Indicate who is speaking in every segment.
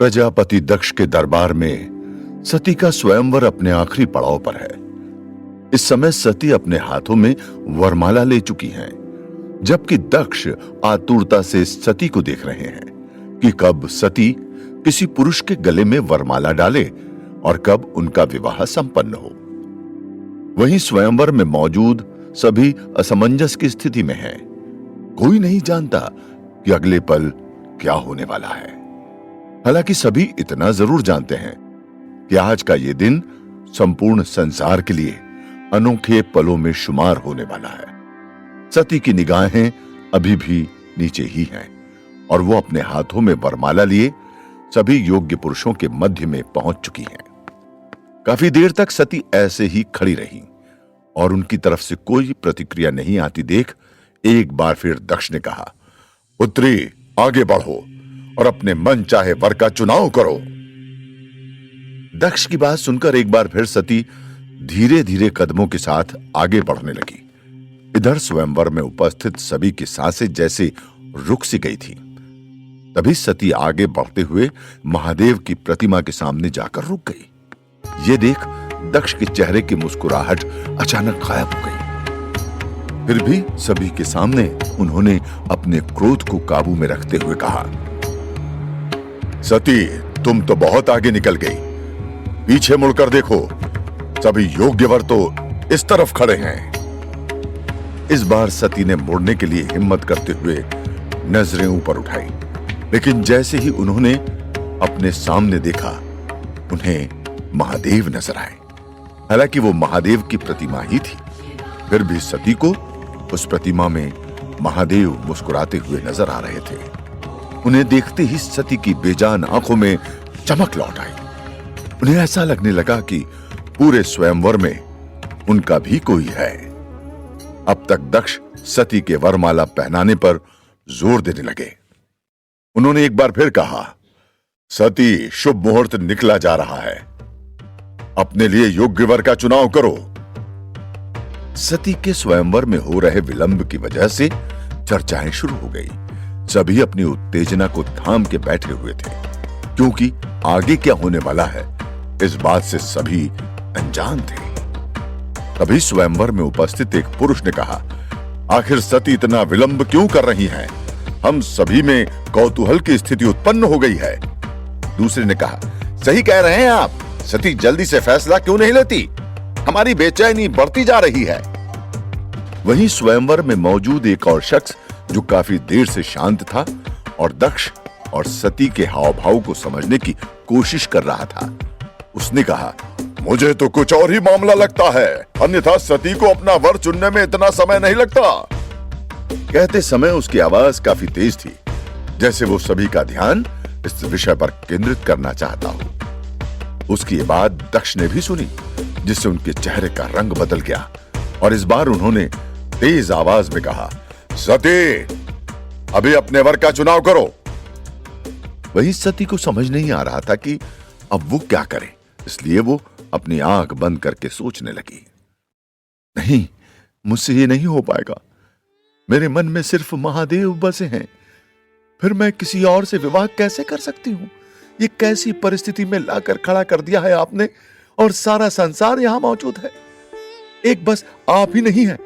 Speaker 1: प्रजापति दक्ष के दरबार में सती का स्वयंवर अपने आखिरी पड़ाव पर है। इस समय सती अपने हाथों में वरमाला ले चुकी हैं, जबकि दक्ष आतुरता से सती को देख रहे हैं कि कब सती किसी पुरुष के गले में वरमाला डाले और कब उनका विवाह संपन्न हो। वहीं स्वयंवर में मौजूद सभी असमंजस की स्थिति में हैं। कोई नहीं जानता कि अगले पल क्या होने वाला है। हालांकि सभी इतना जरूर जानते हैं कि आज का ये दिन संपूर्ण संसार के लिए अनोखे पलों में शुमार होने वाला है। सती की निगाहें अभी भी नीचे ही हैं और वो अपने हाथों में वरमाला लिए सभी योग्य पुरुषों के मध्य में पहुंच चुकी हैं। काफी देर तक सती ऐसे ही खड़ी रही और उनकी तरफ से कोई प्रतिक्रिया नहीं आती देख एक बार फिर दक्ष ने कहा, पुत्री आगे बढ़ो और अपने मन चाहे वर का चुनाव करो। दक्ष की बात सुनकर एक बार फिर सती धीरे धीरे कदमों के साथ आगे बढ़ने लगी। इधर स्वयंवर में उपस्थित सभी की सांसें जैसे रुक सी गई थी। तभी सती आगे बढ़ते हुए महादेव की प्रतिमा के सामने जाकर रुक गई। ये देख दक्ष के चेहरे की मुस्कुराहट अचानक गायब हो गई। फिर भी सभी के सामने उन्होंने अपने क्रोध को काबू में रखते हुए कहा, सती तुम तो बहुत आगे निकल गई, पीछे मुड़कर देखो, सभी योग्य वर तो इस तरफ खड़े हैं। इस बार सती ने मुड़ने के लिए हिम्मत करते हुए नजरें ऊपर उठाई, लेकिन जैसे ही उन्होंने अपने सामने देखा उन्हें महादेव नजर आए। हालांकि वो महादेव की प्रतिमा ही थी, फिर भी सती को उस प्रतिमा में महादेव मुस्कुराते हुए नजर आ रहे थे। उन्हें देखते ही सती की बेजान आंखों में चमक लौट आई। उन्हें ऐसा लगने लगा कि पूरे स्वयंवर में उनका भी कोई है। अब तक दक्ष सती के वरमाला पहनाने पर जोर देने लगे। उन्होंने एक बार फिर कहा, सती शुभ मुहूर्त निकला जा रहा है, अपने लिए योग्य वर का चुनाव करो। सती के स्वयंवर में हो रहे विलंब की वजह से चर्चाएं शुरू हो गई। सभी अपनी उत्तेजना को थाम के बैठे हुए थे, क्योंकि आगे क्या होने वाला है इस बात से सभी अनजान थे। तभी स्वयंवर में उपस्थित एक पुरुष ने कहा, आखिर सती इतना विलंब क्यों कर रही हैं? हम सभी में कौतूहल की स्थिति उत्पन्न हो गई है। दूसरे ने कहा, सही कह रहे हैं आप, सती जल्दी से फैसला क्यों नहीं लेती? हमारी बेचैनी बढ़ती जा रही है। वहीं स्वयंवर में मौजूद एक और शख्स जो काफी देर से शांत था और दक्ष और सती के हाव भाव को समझने की कोशिश कर रहा था, उसने कहा, मुझे तो कुछ और ही मामला लगता है, अन्यथा सती को अपना वर चुनने में इतना समय नहीं लगता। कहते समय उसकी आवाज काफी तेज थी, जैसे वो सभी का ध्यान इस विषय पर केंद्रित करना चाहता हो। उसकी ये बात दक्ष ने भी सुनी, जिससे उनके चेहरे का रंग बदल गया और इस बार उन्होंने तेज आवाज में कहा, सती अभी अपने वर का चुनाव करो। वही सती को समझ नहीं आ रहा था कि अब वो क्या करे, इसलिए वो अपनी आंख बंद करके सोचने लगी। नहीं, मुझसे ये नहीं हो पाएगा। मेरे मन में सिर्फ महादेव बसे हैं, फिर मैं किसी और से विवाह कैसे कर सकती हूं? ये कैसी परिस्थिति में लाकर खड़ा कर दिया है आपने, और सारा संसार यहां मौजूद है। एक बस आप ही नहीं है,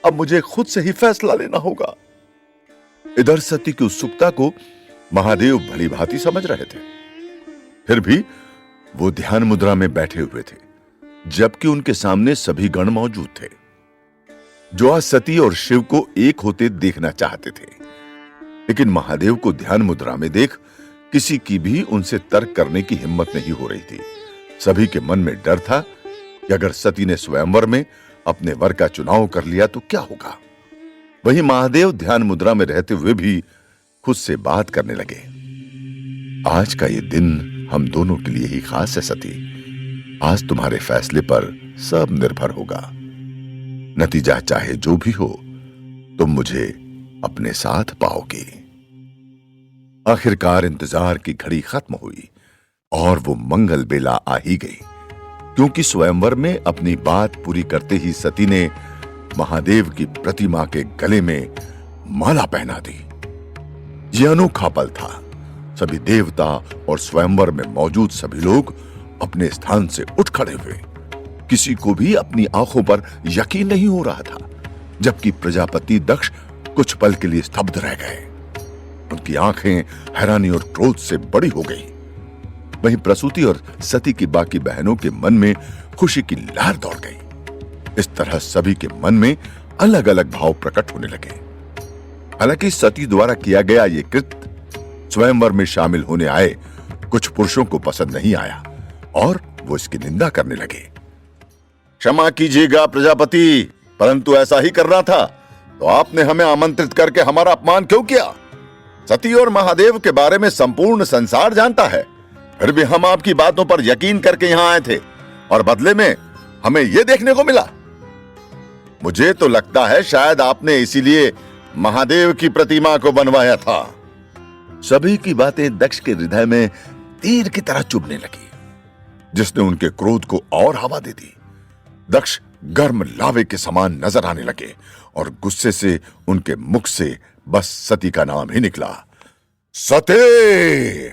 Speaker 1: अब मुझे खुद से ही फैसला लेना होगा। इधर सती की उत्सुकता को महादेव भली भांति समझ रहे थे, फिर भी वो ध्यान मुद्रा में बैठे हुए थे, जबकि उनके सामने सभी गण मौजूद थे, जो आज सती और शिव को एक होते देखना चाहते थे। लेकिन महादेव को ध्यान मुद्रा में देख किसी की भी उनसे तर्क करने की हिम्मत नहीं हो रही थी। सभी के मन में डर था कि अगर सती ने स्वयंवर में अपने वर का चुनाव कर लिया तो क्या होगा। वहीं महादेव ध्यान मुद्रा में रहते हुए भी खुद से बात करने लगे, आज का ये दिन हम दोनों के लिए ही खास है सती। आज तुम्हारे फैसले पर सब निर्भर होगा। नतीजा चाहे जो भी हो, तुम मुझे अपने साथ पाओगे। आखिरकार इंतजार की घड़ी खत्म हुई और वो मंगल बेला आ ही गई, क्योंकि स्वयंवर में अपनी बात पूरी करते ही सती ने महादेव की प्रतिमा के गले में माला पहना दी। यह अनोखा पल था सभी देवता और स्वयंवर में मौजूद सभी लोग अपने स्थान से उठ खड़े हुए। किसी को भी अपनी आंखों पर यकीन नहीं हो रहा था, जबकि प्रजापति दक्ष कुछ पल के लिए स्तब्ध रह गए। उनकी आंखें हैरानी और क्रोध से बड़ी हो गई। वहीं प्रसूति और सती की बाकी बहनों के मन में खुशी की लहर दौड़ गई। इस तरह सभी के मन में अलग अलग भाव प्रकट होने लगे। हालांकि सती द्वारा किया गया यह कृत्य स्वयंवर में शामिल होने आए कुछ पुरुषों को पसंद नहीं आया और वो इसकी निंदा करने लगे। क्षमा कीजिएगा प्रजापति, परंतु ऐसा ही करना था तो आपने हमें आमंत्रित करके हमारा अपमान क्यों किया? सती और महादेव के बारे में संपूर्ण संसार जानता है, फिर भी हम आपकी बातों पर यकीन करके यहां आए थे और बदले में हमें यह देखने को मिला। मुझे तो लगता है शायद आपने इसीलिए महादेव की प्रतिमा को बनवाया था। सभी की बातें दक्ष के हृदय में तीर की तरह चुभने लगी, जिसने उनके क्रोध को और हवा दे दी। दक्ष गर्म लावे के समान नजर आने लगे और गुस्से से उनके मुख से बस सती का नाम ही निकला। सती!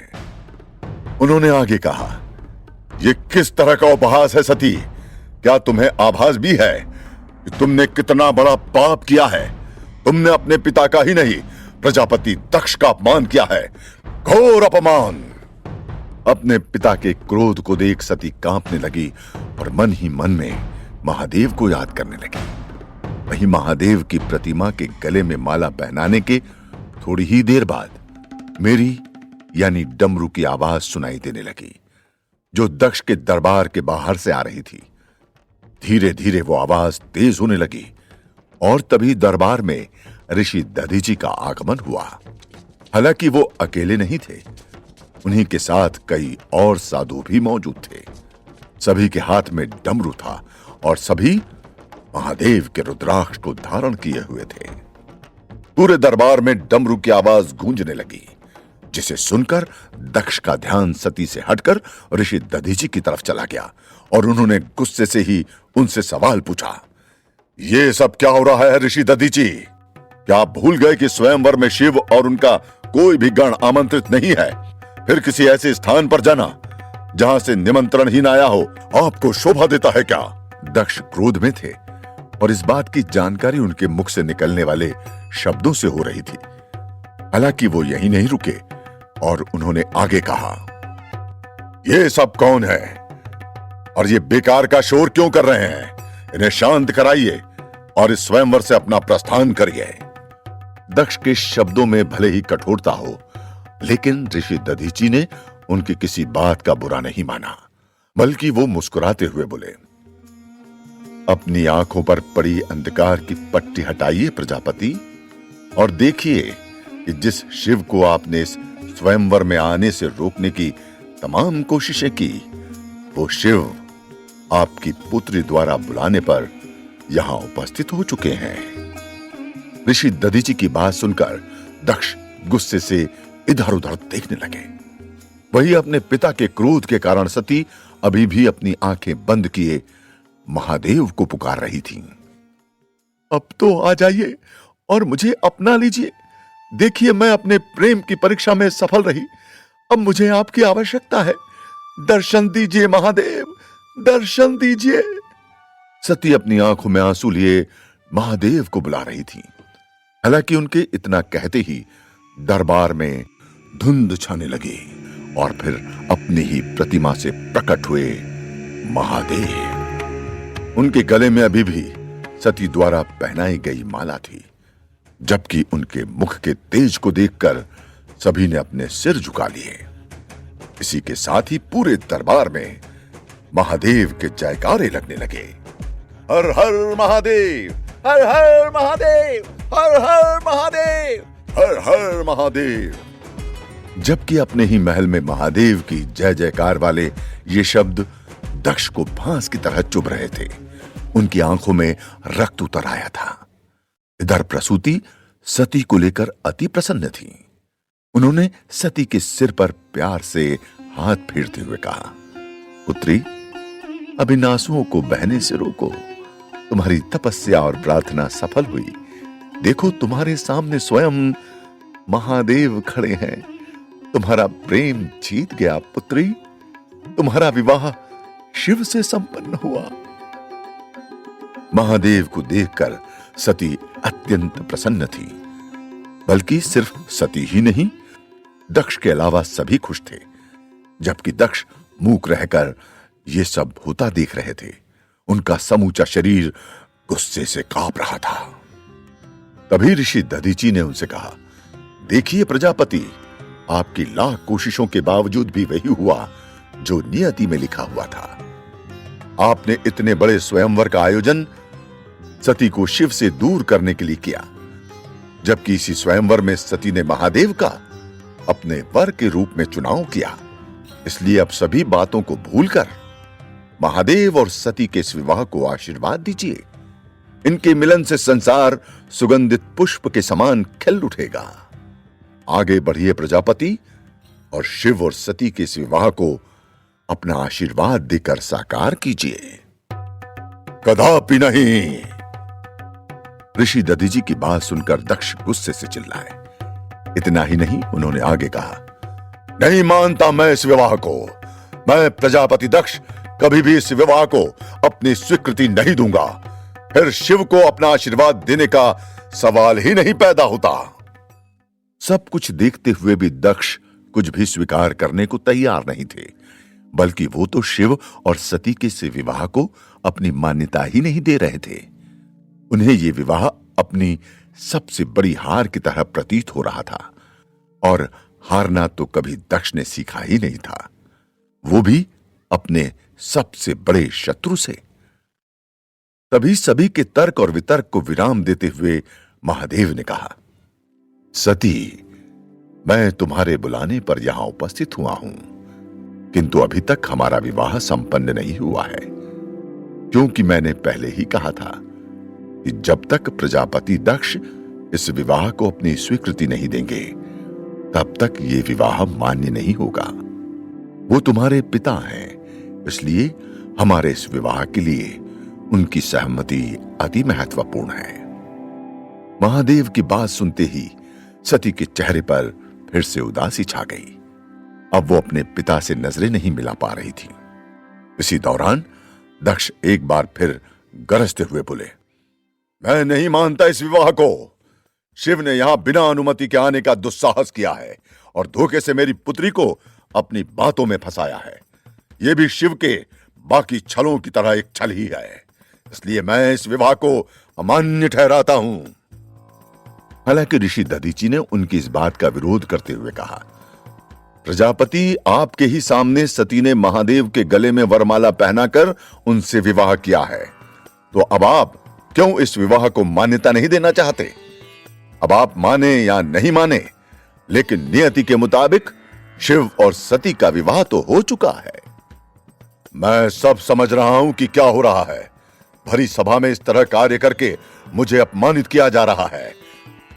Speaker 1: उन्होंने आगे कहा, यह किस तरह का उपहास है सती? क्या तुम्हें आभास भी है कि तुमने कितना बड़ा पाप किया है? तुमने अपने पिता का ही नहीं, प्रजापति दक्ष का अपमान किया है। घोर अपमान! अपने पिता के क्रोध को देख सती कांपने लगी और मन ही मन में महादेव को याद करने लगी। वहीं महादेव की प्रतिमा के गले में माला पहनाने के थोड़ी ही देर बाद मेरी यानी डमरू की आवाज सुनाई देने लगी, जो दक्ष के दरबार के बाहर से आ रही थी। धीरे धीरे वो आवाज तेज होने लगी और तभी दरबार में ऋषि दधीचि का आगमन हुआ। हालांकि वो अकेले नहीं थे, उन्हीं के साथ कई और साधु भी मौजूद थे। सभी के हाथ में डमरू था और सभी महादेव के रुद्राक्ष को धारण किए हुए थे। पूरे दरबार में डमरू की आवाज गूंजने लगी, जिसे सुनकर दक्ष का ध्यान सती से हटकर ऋषि दधीचि की तरफ चला गया और उन्होंने गुस्से से ही उनसे सवाल पूछा, ये सब क्या हो रहा है ऋषि दधीचि? क्या आप भूल गए कि स्वयंवर में शिव और उनका कोई भी गण आमंत्रित नहीं है? फिर किसी ऐसे स्थान पर जाना जहां से निमंत्रण ही न आया हो आपको शोभा देता है क्या? दक्ष क्रोध में थे और इस बात की जानकारी उनके मुख से निकलने वाले शब्दों से हो रही थी। हालांकि वो यहीं नहीं रुके और उन्होंने आगे कहा, ये सब कौन है और ये बेकार का शोर क्यों कर रहे हैं? इन्हें शांत कराइए और इस स्वयंवर से अपना प्रस्थान करिए। दक्ष के शब्दों में भले ही कठोरता हो, लेकिन ऋषि दधीचि ने उनकी किसी बात का बुरा नहीं माना, बल्कि वो मुस्कुराते हुए बोले, अपनी आंखों पर पड़ी अंधकार की पट्टी हटाइए प्रजापति, और देखिए कि जिस शिव को आपने इस स्वयंवर में आने से रोकने की तमाम कोशिशें की, वो शिव आपकी पुत्री द्वारा बुलाने पर यहां उपस्थित हो चुके हैं। ऋषि दधीचि की बात सुनकर दक्ष गुस्से से इधर उधर देखने लगे। वही अपने पिता के क्रोध के कारण सती अभी भी अपनी आंखें बंद किए महादेव को पुकार रही थी। अब तो आ जाइए और मुझे अपना लीजिए। देखिए, मैं अपने प्रेम की परीक्षा में सफल रही। अब मुझे आपकी आवश्यकता है। दर्शन दीजिए महादेव, दर्शन दीजिए। सती अपनी आंखों में आंसू लिए महादेव को बुला रही थी। हालांकि उनके इतना कहते ही दरबार में धुंध छाने लगी और फिर अपनी ही प्रतिमा से प्रकट हुए महादेव। उनके गले में अभी भी सती द्वारा पहनाई गई माला थी, जबकि उनके मुख के तेज को देखकर सभी ने अपने सिर झुका लिए। इसी के साथ ही पूरे दरबार में महादेव के जयकारे लगने लगे। हर हर महादेव, हर हर महादेव, हर हर महादेव, हर हर महादेव। जबकि अपने ही महल में महादेव की जय जयकार वाले ये शब्द दक्ष को फांस की तरह चुभ रहे थे। उनकी आंखों में रक्त उतर आया था। इधर प्रसूति सती को लेकर अति प्रसन्न थी। उन्होंने सती के सिर पर प्यार से हाथ फेरते हुए कहा, पुत्री, अब इन आंसुओं को बहने से रोको। तुम्हारी तपस्या और प्रार्थना सफल हुई। देखो, तुम्हारे सामने स्वयं महादेव खड़े हैं तुम्हारा प्रेम जीत गया पुत्री। तुम्हारा विवाह शिव से संपन्न हुआ। महादेव को देखकर सती अत्यंत प्रसन्न थी। बल्कि सिर्फ सती ही नहीं, दक्ष के अलावा सभी खुश थे। जबकि दक्ष मूक रहकर ये सब होता देख रहे थे। उनका समूचा शरीर गुस्से से कांप रहा था। तभी ऋषि दधीची ने उनसे कहा, देखिए प्रजापति, आपकी लाख कोशिशों के बावजूद भी वही हुआ जो नियति में लिखा हुआ था। आपने इतने बड़े स्वयंवर का आयोजन सती को शिव से दूर करने के लिए किया, जबकि इसी स्वयंवर में सती ने महादेव का अपने वर के रूप में चुनाव किया। इसलिए अब सभी बातों को भूलकर महादेव और सती के इस विवाह को आशीर्वाद दीजिए। इनके मिलन से संसार सुगंधित पुष्प के समान खिल उठेगा। आगे बढ़िए प्रजापति, और शिव और सती के इस विवाह को अपना आशीर्वाद देकर साकार कीजिए। कदापि नहीं। ऋषि दधीची की बात सुनकर दक्ष गुस्से से चिल्लाए। इतना ही नहीं, उन्होंने आगे कहा, नहीं मानता मैं इस विवाह को। मैं प्रजापति दक्ष कभी भी इस विवाह को अपनी स्वीकृति नहीं दूंगा। फिर शिव को अपना आशीर्वाद देने का सवाल ही नहीं पैदा होता। सब कुछ देखते हुए भी दक्ष कुछ भी स्वीकार करने को तैयार नहीं थे। बल्कि वो तो शिव और सती के इस विवाह को अपनी मान्यता ही नहीं दे रहे थे। उन्हें ये विवाह अपनी सबसे बड़ी हार की तरह प्रतीत हो रहा था। और हारना तो कभी दक्ष ने सीखा ही नहीं था, वो भी अपने सबसे बड़े शत्रु से। तभी सभी के तर्क और वितर्क को विराम देते हुए महादेव ने कहा, सती, मैं तुम्हारे बुलाने पर यहां उपस्थित हुआ हूं, किंतु अभी तक हमारा विवाह संपन्न नहीं हुआ है। क्योंकि मैंने पहले ही कहा था कि जब तक प्रजापति दक्ष इस विवाह को अपनी स्वीकृति नहीं देंगे, तब तक ये विवाह मान्य नहीं होगा। वो तुम्हारे पिता हैं, इसलिए हमारे इस विवाह के लिए उनकी सहमति अति महत्वपूर्ण है। महादेव की बात सुनते ही सती के चेहरे पर फिर से उदासी छा गई। अब वो अपने पिता से नजरें नहीं मिला पा रही थी। इसी दौरान दक्ष एक बार फिर गरजते हुए बोले, मैं नहीं मानता इस विवाह को। शिव ने यहां बिना अनुमति के आने का दुस्साहस किया है और धोखे से मेरी पुत्री को अपनी बातों में फंसाया है। यह भी शिव के बाकी छलों की तरह एक छल ही है। इसलिए मैं इस विवाह को अमान्य ठहराता हूं। हालांकि ऋषि दधीची ने उनकी इस बात का विरोध करते हुए कहा, प्रजापति, आपके ही सामने सती ने महादेव के गले में वरमाला पहनाकर उनसे विवाह किया है, तो अब आप क्यों इस विवाह को मान्यता नहीं देना चाहते? अब आप माने या नहीं माने, लेकिन नियति के मुताबिक शिव और सती का विवाह तो हो चुका है। मैं सब समझ रहा हूं कि क्या हो रहा है। भरी सभा में इस तरह कार्य करके मुझे अपमानित किया जा रहा है,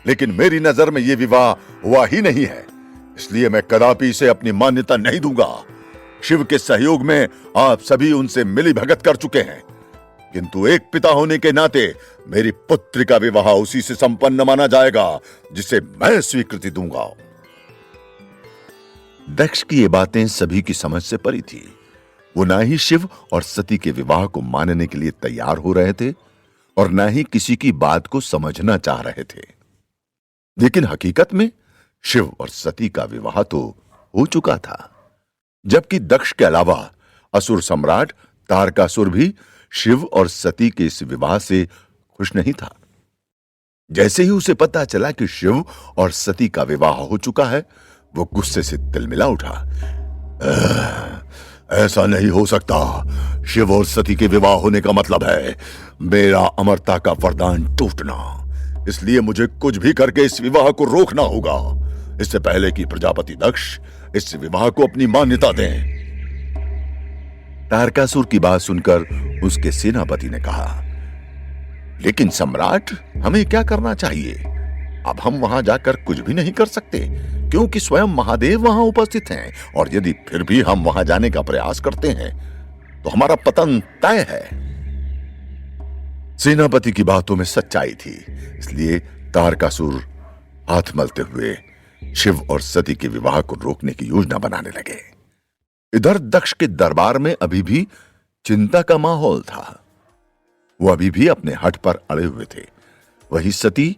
Speaker 1: लेकिन मेरी नजर में यह विवाह हुआ ही नहीं है। इसलिए मैं कदापि इसे अपनी मान्यता नहीं दूंगा। शिव के सहयोग में आप सभी उनसे मिली भगत कर चुके हैं, किंतु एक पिता होने के नाते मेरी पुत्री का विवाह उसी से संपन्न माना जाएगा जिसे मैं स्वीकृति दूंगा। दक्ष की ये बातें सभी की समझ से परी थी। वो ना ही शिव और सती के विवाह को मानने के लिए तैयार हो रहे थे और ना ही किसी की बात को समझना चाह रहे थे। लेकिन हकीकत में शिव और सती का विवाह तो हो चुका था, जबकि दक्ष के अलावा असुर सम्राट तारकासुर भी शिव और सती के इस विवाह से खुश नहीं था। जैसे ही उसे पता चला कि शिव और सती का विवाह हो चुका है, वो गुस्से से तिलमिला उठा। ऐसा नहीं हो सकता। शिव और सती के विवाह होने का मतलब है मेरा अमरता का वरदान टूटना। इसलिए मुझे कुछ भी करके इस विवाह को रोकना होगा, इससे पहले कि प्रजापति दक्ष इस विवाह को अपनी मान्यता दें। तारकासुर की बात सुनकर उसके सेनापति ने कहा, लेकिन सम्राट, हमें क्या करना चाहिए? अब हम वहां जाकर कुछ भी नहीं कर सकते, क्योंकि स्वयं महादेव वहां उपस्थित हैं, और यदि फिर भी हम वहां जाने का प्रयास करते हैं तो हमारा पतन तय है। सेनापति की बातों में सच्चाई थी, इसलिए तारकासुर हाथ मलते हुए शिव और सती के विवाह को रोकने की योजना बनाने लगे। इधर दक्ष के दरबार में अभी भी चिंता का माहौल था। वो अभी भी अपने हठ पर अड़े हुए थे। वही सती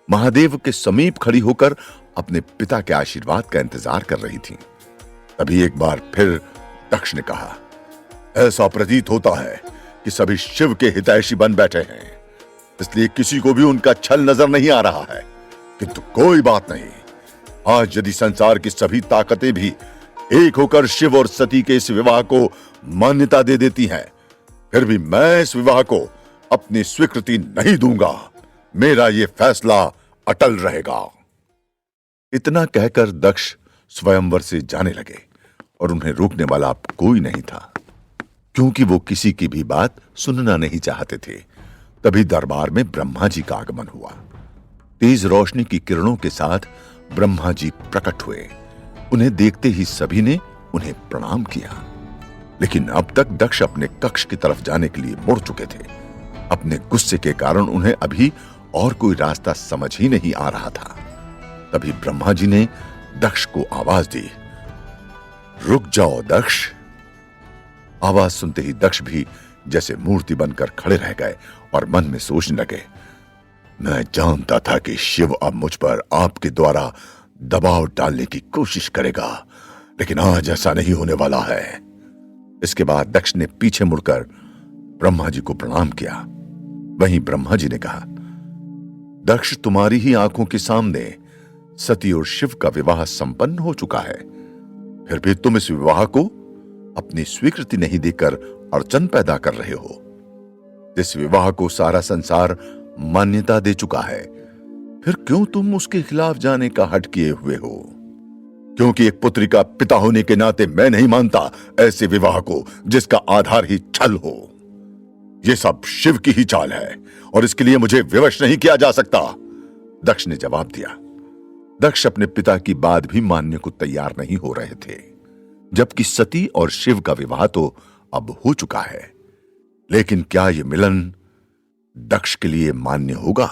Speaker 1: महादेव के समीप खड़ी होकर अपने पिता के आशीर्वाद का इंतजार कर रही थी। तभी एक बार फिर दक्ष ने कहा, ऐसा प्रतीत होता है कि सभी शिव के हितैषी बन बैठे हैं, इसलिए किसी को भी उनका छल नजर नहीं आ रहा है। किंतु कोई बात नहीं, आज यदि संसार की सभी ताकतें भी एक होकर शिव और सती के इस विवाह को मान्यता दे देती हैं, फिर भी मैं इस विवाह को अपनी स्वीकृति नहीं दूंगा। मेरा यह फैसला अटल रहेगा। इतना कहकर दक्ष स्वयंवर से जाने लगे और उन्हें रोकने वाला अब कोई नहीं था, क्योंकि वो किसी की भी बात सुनना नहीं चाहते थे। तभी दरबार में ब्रह्मा जी का आगमन हुआ। तेज रोशनी की किरणों के साथ ब्रह्मा जी प्रकट हुए। उन्हें देखते ही सभी ने उन्हें प्रणाम किया, लेकिन अब तक दक्ष अपने कक्ष की तरफ जाने के लिए मुड़ चुके थे। अपने गुस्से के कारण उन्हें अभी और कोई रास्ता समझ ही नहीं आ रहा था। तभी ब्रह्मा जी ने दक्ष को आवाज दी, रुक जाओ दक्ष। आवाज सुनते ही दक्ष भी जैसे मूर्ति बनकर खड़े रह गए और मन में सोचने लगे, मैं जानता था कि शिव अब मुझ पर आपके द्वारा दबाव डालने की कोशिश करेगा, लेकिन आज ऐसा नहीं होने वाला है। इसके बाद दक्ष ने पीछे मुड़कर ब्रह्मा जी को प्रणाम किया। वहीं ब्रह्मा जी ने कहा, दक्ष, तुम्हारी ही आंखों के सामने सती और शिव का विवाह संपन्न हो चुका है, फिर भी तुम इस विवाह को अपनी स्वीकृति नहीं देकर अड़चन पैदा कर रहे हो। इस विवाह को सारा संसार मान्यता दे चुका है, फिर क्यों तुम उसके खिलाफ जाने का हठ किए हुए हो? क्योंकि एक पुत्री का पिता होने के नाते मैं नहीं मानता ऐसे विवाह को जिसका आधार ही छल हो। यह सब शिव की ही चाल है और इसके लिए मुझे विवश नहीं किया जा सकता। दक्ष ने जवाब दिया। दक्ष अपने पिता की बात भी मानने को तैयार नहीं हो रहे थे, जबकि सती और शिव का विवाह तो अब हो चुका है। लेकिन क्या यह मिलन दक्ष के लिए मान्य होगा?